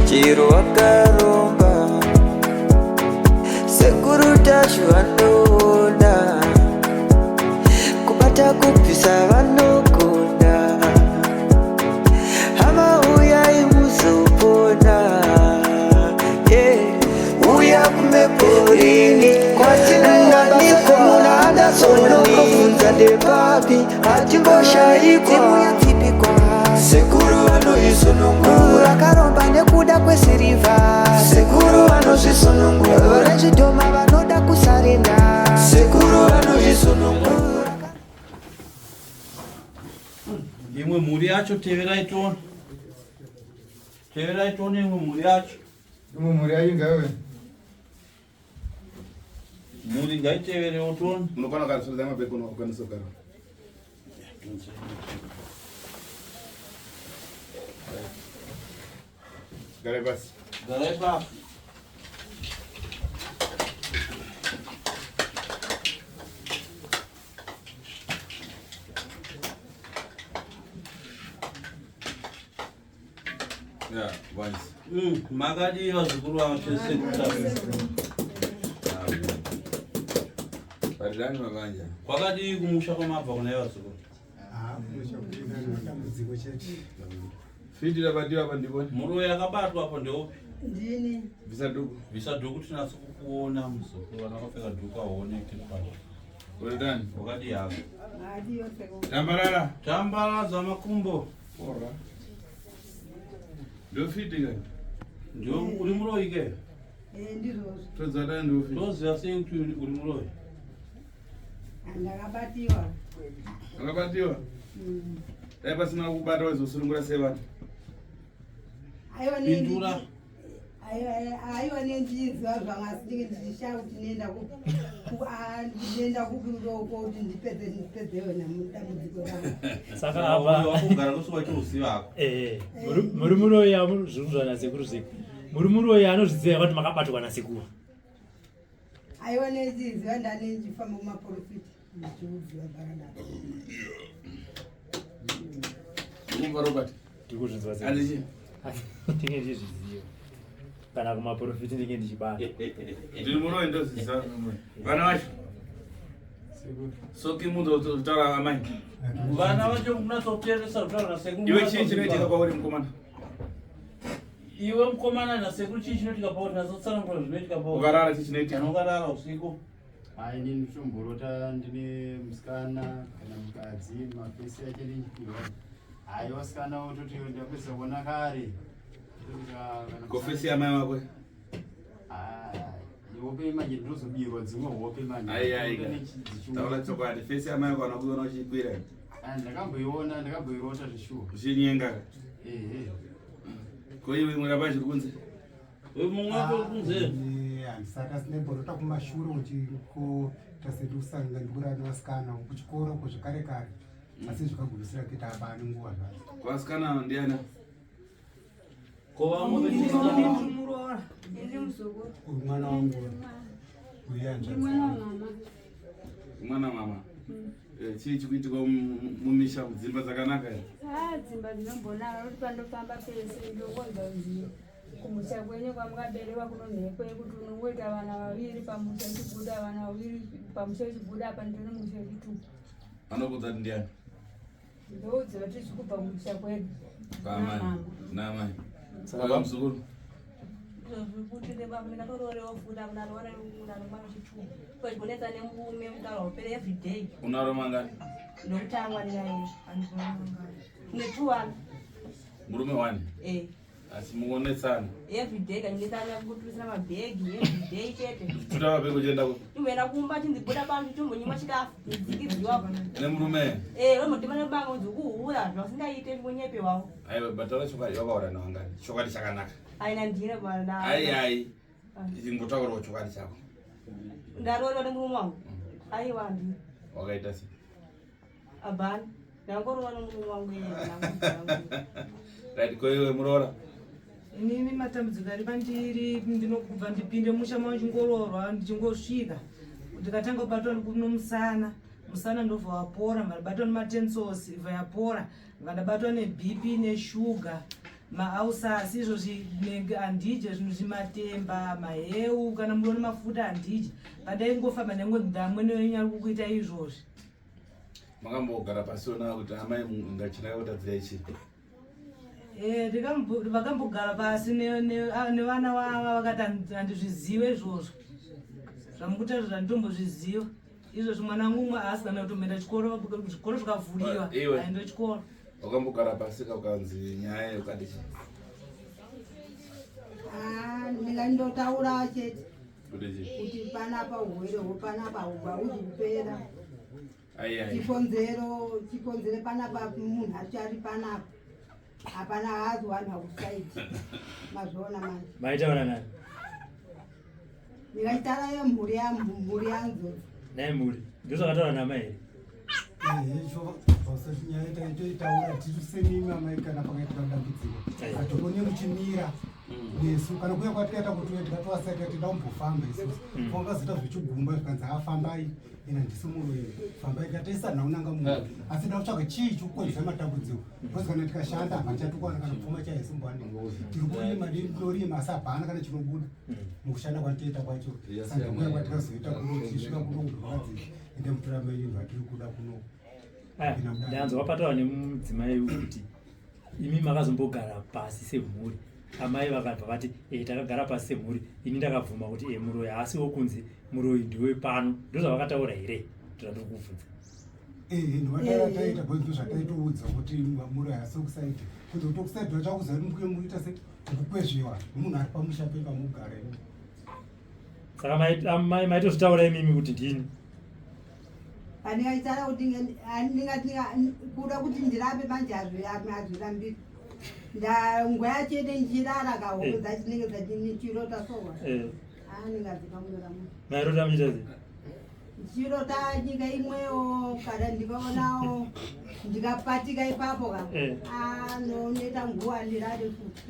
chiro wakaromba sekuru tacho vanoona kubata kupisa vanogona hama uyai muzopona uya kumeporini kwatinanganiko munada sonokofunza ndepapi hatimboshaikwa sekuru vanoisonongura akaromba nekuda kwesiriva sekuru vanozvisonongura rechidhoma vanoda kusarenda sekuru vanozvisonongura. Imwe mhuri yacho teverai tione imwe mhuri yacho. Imwe mhuri yacho ngaiwe mhuri ngaiteverewo tione. Unokwana karisodza mabheko unokwanisa kugara. Garai basi. Garai basi. Yeah, once. Magadi vazukuru vavo tese kutavisa. Paridani mabanja. Kwakadi kumusha kwamabva kuna vazukuru. Fiti labadiwa hapa ndivoni. Muroyi akabatwa hapo ndeupi? Ndini. Visa duku tinatso kuona muzukuru akapfeka dhuku aoneke pano. Paridani. Wakadi yako. Tambalala zamakumbo. Ora. Ndio fiti gani? Ndio uri muroyi ke? Ndiro. Tozada ndio fiti. Toziya sei kuti uri muroyi? Ndakabatiwa. Akabatiwa? Dai pasina kubata wazosurungura sevana. Pindura. Aiwa nenjizwa zvangasinge ndisha kuti nenda kukuroko kuti ndipedze wena mudambudziko rangu. Saka apa wakugara kusuka chiuziva. Muri muroyi amuzvuzwa nasekuru zeko. Muri muroyi anozviziva kuti makabatwa nasekuru. Aiwa nenjizwa ndanenjifamba kumaprofiti ndichiuziva baradaro. Kumva Robert. Ndikuzvinzwa sei? Andichi. Ndinge ndizviziva. Kana kumaprofiti ndinge ndichibata. Ndiri muroyi ndoziziva. Vana vacho. Soki mundu utaura amai. Vana vacho munatsoteeresa kutaura nasekuru. Iwe chii chinoitika kwauri mukomana? Iwe mukomana nasekuru chii chinoitika pauri nazotsarangura zvinoitika pauri? Ukarara chii chinoitika? Ukarara usiku. Inini ndichomborota ndine musikana kana mukadzi mafesi ake ndinchipirwa. Wasikana wototi ndapedza kuona kare. Kofesi yamai wako? Hope manje ndozobirwa dzimwe hope manje. Taura chokwadi, fesi yamai wako anakuona uchikwira? Ndakamboirota zvishuwa. Uchinyenga? Ko iwe muraba zviri kunze? Iwe mumwe wako kunze? Saka sinemborota kumashure uchiko tasedusanga ndikura nevasikana kuchikoro kuzvikare kare. Asi zvikagumisira kuita apa ane nguva zvacho. Kuvasikana ndiana? Kova Murora. Ndi muzukuru. Mwana wangu. Uyanja. Mwana mama. Chii chikuitika mumisha dzimba dzakanaka here? Dzimba dzinombonaka kuti pandofamba pese ndongonza uziye. Kumusha kwenye kwamukaberewa kunonhekwe kuti unongoita vana vaviri pamusha chibuda vana vaviri pamusha chibuda apa ndino musha chituku. Anokudza ndiani? Ndodziva kuti zvikubva kumusha kwedu. Pamai. Namai. Saka muzukuru? Kuti nebaba ndakatorewo futa kuna rona mwana mwana chichuku. Kwezibonetsa nemurume mutaro upere every day. Unaro mangani? Ndokutangwa naye andivona mangani. Netuwana. Murume wani? Asi muonetsana. Every day kaningetsana kuturisana mabhegi every day chete. Tuta mabhegi uchienda ku? Tumena kumba tindibuda pantu tumbonyima chikafu. Ndidzikidziwa pana. Nemurume? Vamudhimana banga udzikuhura zvasingaite munyepe wavo. Aiwa bataura chokwadi wakaura nawangani. Chokwadi chakanaka. Aina ndine bwana. Ai. Ndingotaurawo chokwadi chako. Ndarora nemurume wangu. Aiwa ndi. Wakaita sei? Abani. Ndangorora nemurume wangu yeye. Right, ko iwe murora? Inini matambudziko ari pandiri ndinokubva ndipinde musha machingororwa ndichingosvika ndikatanga kubatwa nomusana musana ndobva wapora ndabatwa nematensosi ibva yapora ndabatwa nebp neshuga maausasi izvozvi handidye zvinhu zvimatemba maheu kana munoona mafuta handidye padai ngofamba ndamwene wenyu ari kukuita izvozvi. Makambogara pasi ona kuti amai ngachina kutadzirai chii? Vakambogara pasi nevana vava vakati handizvizive izvozvo zvamukutaura zvandimbozviziva izvozvo. Mwana wangu umwe haasi kana kutomboenda chikoro, zvikoro zvikavhuriwa aenda chikoro. Wakambogara pasi ukanzi nyaya yokati chii? Ndingandotaura chete Kuti chii? kuti panapa urwere hwepanapa hauzi kupera. Ai. Chikonzero panapa munhu achari panapa. Hapana hazi wanhu hakusaidzi. Mazviona manje. Maitaura nani? Ndingaitaura mhuri yangu. Naye mhuri. Ndozvakataura namai here? Izvo nyaya toitaura tisemimi amai kana pakaitika dambudziko atokone muchimira nesu kana kuya kwatikaita kuti tikatowasati tida kumbofamba isusu kwakazoita zvichigumba zvikanzi afambai ina ndisi muroyi fambai tikataisa naunanga munhu asi da kutsvaga chii chikukonzera matambudziko because kana tikashanda hapachatokuwana kana kupfuma chaisimbowani tiri kurima dorima asi hapana kana chinobuda mukushanda kwatitoita kwacho saka kuya kwatikazoita kuno tisvika kuno kudovakadzi ende mutorama yenyu vatiri kuda kuno. Ndanzwa pataura nemudzimai kuti imi makazombogara pasi semhuri, amai vakabva vati takagara pasi semhuri, ini ndakabvuma kuti muroyi asi wokunzi muroyi ndiwe pano. Ndozvavakataura here? Ndiri kuvhunza. Ndovataura taita bhozi zvataitoudza kuti muroyi asi okusaidhi kuti tokusaidhi vachakuza kuti muita sekukwezviwa nemunhu ari pamusha pamugara. Saka mai maitozvitaura imimi kuti ndini? Ndingaitaura kuti kuda kuti ndirape manje hazvirambiri. Ngwaya chete nchirara kahomwe dzachinenge dzachinichirota sowa. Ndingadzikamunora munhu. Mairota muchita sei? Nchirota nyika imwewo kana ndikaonawo ndikapatika ipapo ka. Noita nguva ndirade futi.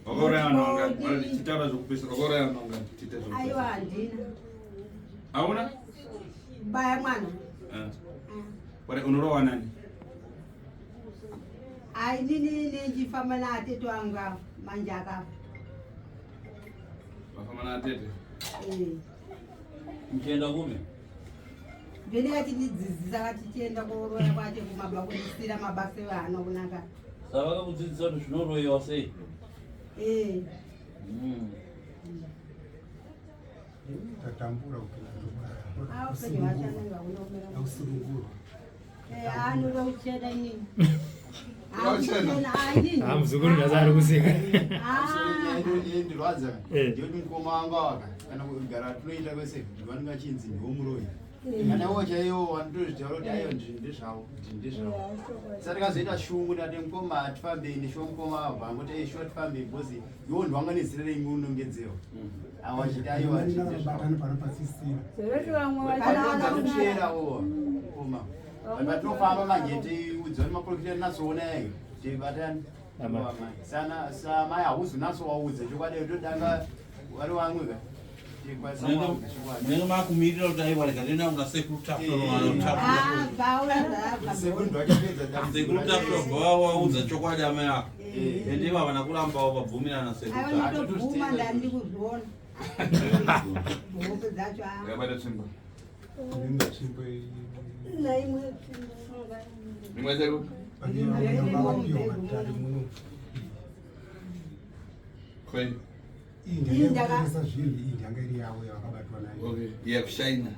Wakauraya vanhu chitaura zvokupesa, wakauraya vanhu tiite zvokupesa. Aiwa handina. Hauna? Baya mwana. Unorowa nani? Nini nchifamba na atete wangu manje akafa. Wafamba na atete? Mchienda kume? Ndinenge tichidzidzisa kuti tienda kuroya kwacho kumabakudisira mabasa evana kunaka. Saka vakakudzidzisa kuti zvinoroyiwa sei? Tatambura Penye vachananga unomera. ausurungurwa Anoda kuchena inini. Muzukuru nhasi ari kuseka. Ndirwadza ndiyoti mukoma wanga waka kana kugara tunoita kwese vanenge chinzi ndiwomuroyi kana wochaiwo wanotozvitaura kuti aiwa ndizvavo sati kazoita shungu ndati mukoma hatifambei neshuwa mukoma abva ngoti shuwa tifambei bhozi iwo ndwanga nezira renyu unongedzewa awachiti aiwa batani panopasisira ndizvavoanotsverawo koma patinofamba manje tiudza kuti maprofita nasoona yayo tibatani samai hauzi nasowaudza chokwadi todanga vari vamwe ka Munenge makumirira kuti aiwa rikatenda kunga sekurutapura bva waudza chokwadi amai ako ende vavana kurambawo vabvumirana Yabata tsimba. Nimwe chaiwo? Kwai? ndakaisa zvinhu iyi ndanga iri yavo yavakabatwa nayo. Okay, yakushaina.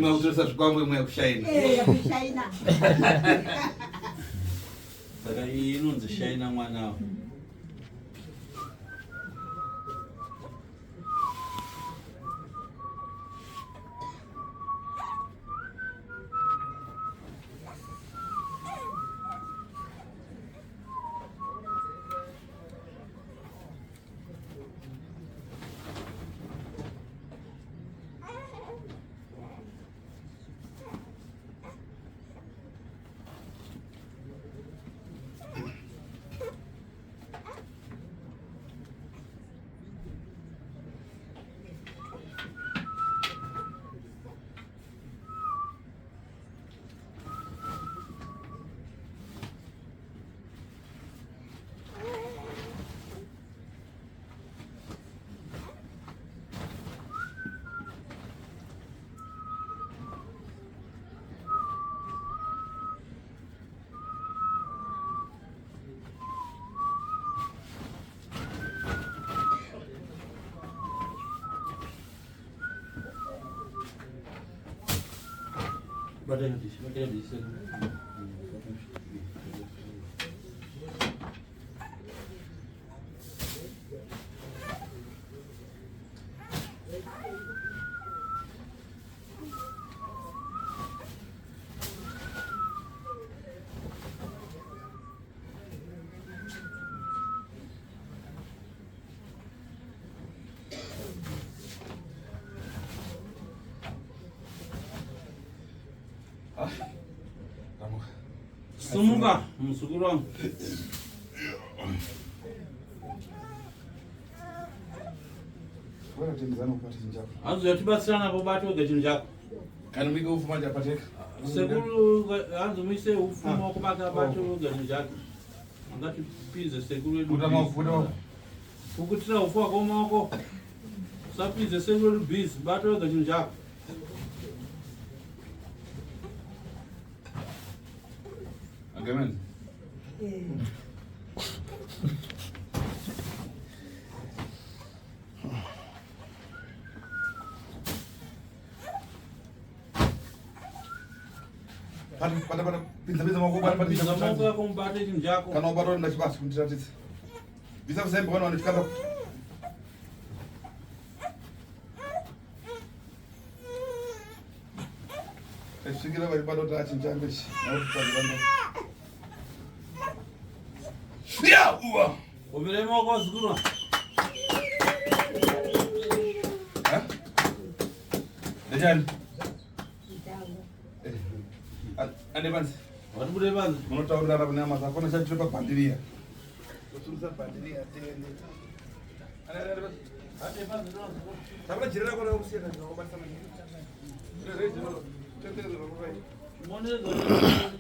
Makutoresa zvikwangwa imwe yakushaina. Yakushaina. Saka iyi inonzi shaina mwanawo. Sumuka, msukuru wangu. Wewe tembezana upate chinjako. Anzo yatibasana hapo bato ga chinjako. Kana mwiga ufuma japateka. Seguru anzo mwise ufuma kubaka bato ga chinjako. Ngati pize seguru edu. Utama ufudo. Ukutira ufuwa kwa mwako. Sapize seguru bis bato ga chinjako. Agemen. Pada pinza mau pada Bisa mau ke kumbate chinjako. Kana obaro na chibasi kundiratitsa. Bisa kusemba kana wanifikara. Esikira bari bado ta chinjambe shi. Na utazibanda. Ya uwa. Obere mo kwa zikuru. Ha? Dejan. Ane banzi. Watu bude banzi. Munotaurira nyama zako na chachira pabandiria. Kuturuza bandiria tende. Ate banzi ndo. Tabla jirira kwa usiyana kwa basa mani. Rezo. Tende ndo kwa. Mone ndo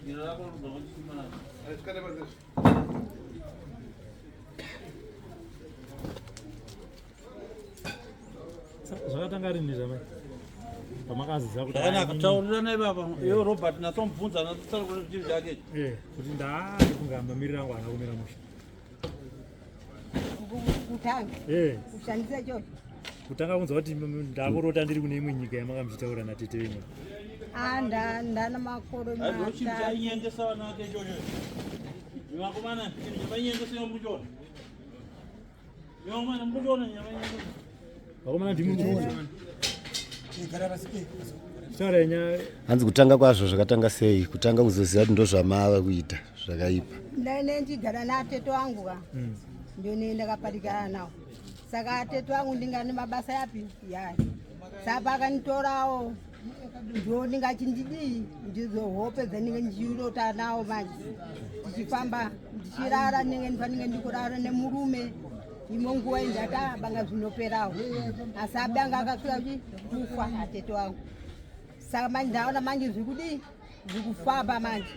jirira kwa ndo kusimana. Asikane banzi. Zvakatanga rini zvamai pamakaziza kuti Kana kutaurira naye baba. Yo Robert natomubvunza natsara kuti chiri chake. kuti ndaari kungamirira ngwana kumira musha Ushandise chocho. kutanga kunzwa kuti ndakurota ndiri kune imwe nyika yamakamuchitaura natete wenyu. Ndana makoro Ado chiri chainyengesa vana vake chocho. Niwakomana chiri chainyengesa yomuchona. Yomana mbuchona nyamanyengesa. Vakomana ndimuchona. Taura nyaya. Hanzi kutanga kwazvo zvakatanga sei? Kutanga kuzoziva kuti ndozvamava kuita zvakaipa. Ndaine ndigara naatete wangu ka. Ndio nenda kapatikana nawo. Saka atete wangu ndingane mabasa yapi? Yayi. Sapa akanitorawo. Ndio ndingachindidi ndizohope dzaninge ndichirota nawo manje. Ndichifamba ndichirara ninge ndikurara nemurume. Imwe nguva indata banga zvinoperawo. Asi abanga akasvika kufa atete wangu. Saka manje ndaona manje zvikudi zvikufamba manje.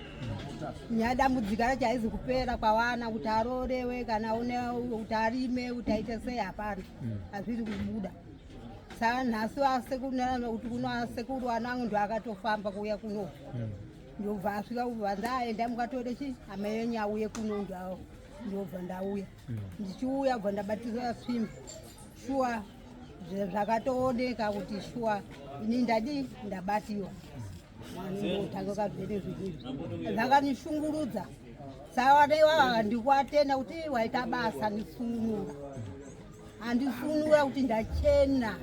Nyadambudzika racho haizi kupera kwawana kuti arorewe kana kuti arime kuti aite sei hapana. Hazviri kubuda. Saka nhasi wasekuru kuti kuno asekuru wanangu ndo akatofamba kuuya kuno. Ndobva asvika kubva ndaenda mukatore chi hama yenyu auye kuno ndawo. Ndobva ndauya. Ndichiuya bva ndabatizwa swimbi. Shuwa zvakatooneka kuti shuwa ini ndadi ndabatiwa. Mwangu kabvere zvizvi. Zvakanishungurudza. Saka dai ndikwatenda kuti waita basa ndisununura. Andisunura kuti ndachena.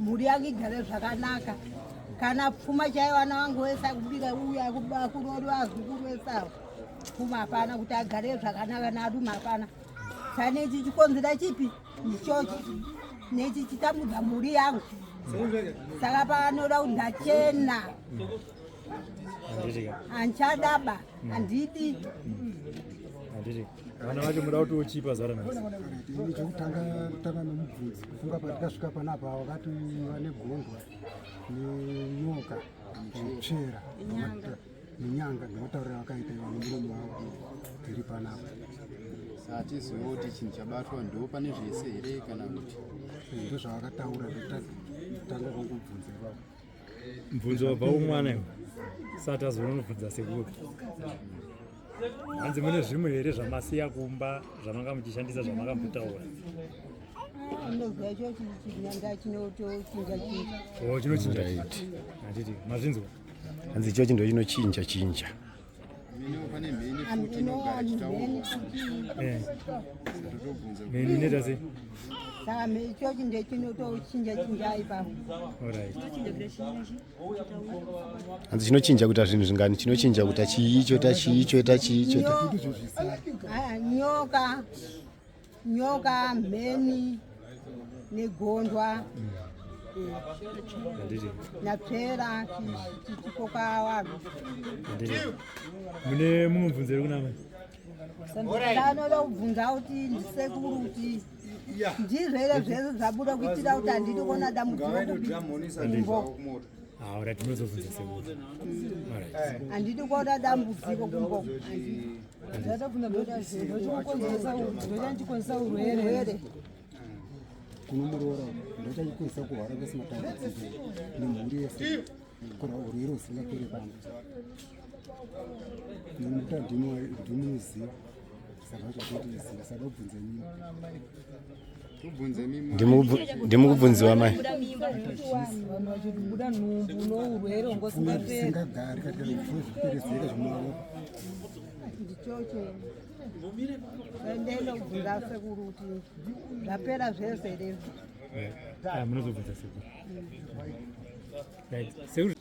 Mhuri yangu igare zvakanaka. Kana pfuma chaiyo vana vangu vese kubika uya kuroriwa zvikuru vese. Pfuma hapana kuti agare zvakanaka narume hapana. Saka nechi chikonzera chipi? Ichochi. Nechi chitambudza mhuri yangu. Saka panoda kuti ndachena. Anchadaba, andidi. Vana vacho muda kuti uchipa zara nasi. Chokutanga nomubvunzi kufunga patikasvika panapa wakati vane gondwa nenyoka zvitsvera nenyanga ndinotaurira vakaita nemuromo wavo tiri panapa. Satizivo kuti chinhu chabatwa ndo pane zvese here kana kuti ndozvavakataura kutanga kwangubvunzi vavo. Mubvunzo wabva umwana iwo sati azonobvunza sekuru. Hanzi mune zvimwe here zvamasiya kumba zvamanga muchishandisa zvamakambotaura. Ndobva ichochi chinyanga chinotochinja chinhu. Chinochinja. Handiti mazvinzwa. hanzi icho chinhu chinochinja chinja meni inoita sei saka ichochi ndechinotochinja chinja ipapo. hanzi chinochinja kuita zvinhu zvingani chinochinja kuita chiicho nyoka mheni negondwa napfera chichikoka vanhu. mune mumwe mubvunzo iri kunama ndanoda kubvunza kuti ndisekuru kuti ndizvere zvese zvabuda kuitira kuti handidi kuona dambudziko kumbo. Alright, tinozobvunza sekuru. Handidi kuona dambudziko kumbo. ndochachikonzesa urwere kunomurora ndochachikonzesa kuhwara kwesimatambudziko nemhuri yese kura urwere usingaperi pano nomuta ndimuziva saka zvatotiziva saka ubvunze ndimukubvunziwa mai vanhu vachikubuda nhumbu nourwere usingagari katika zviperezeka zvinooneka ndichocho ndenda kubvunza sekuru kuti zvapera zvese here. munozobvunza sekuru. Sekuru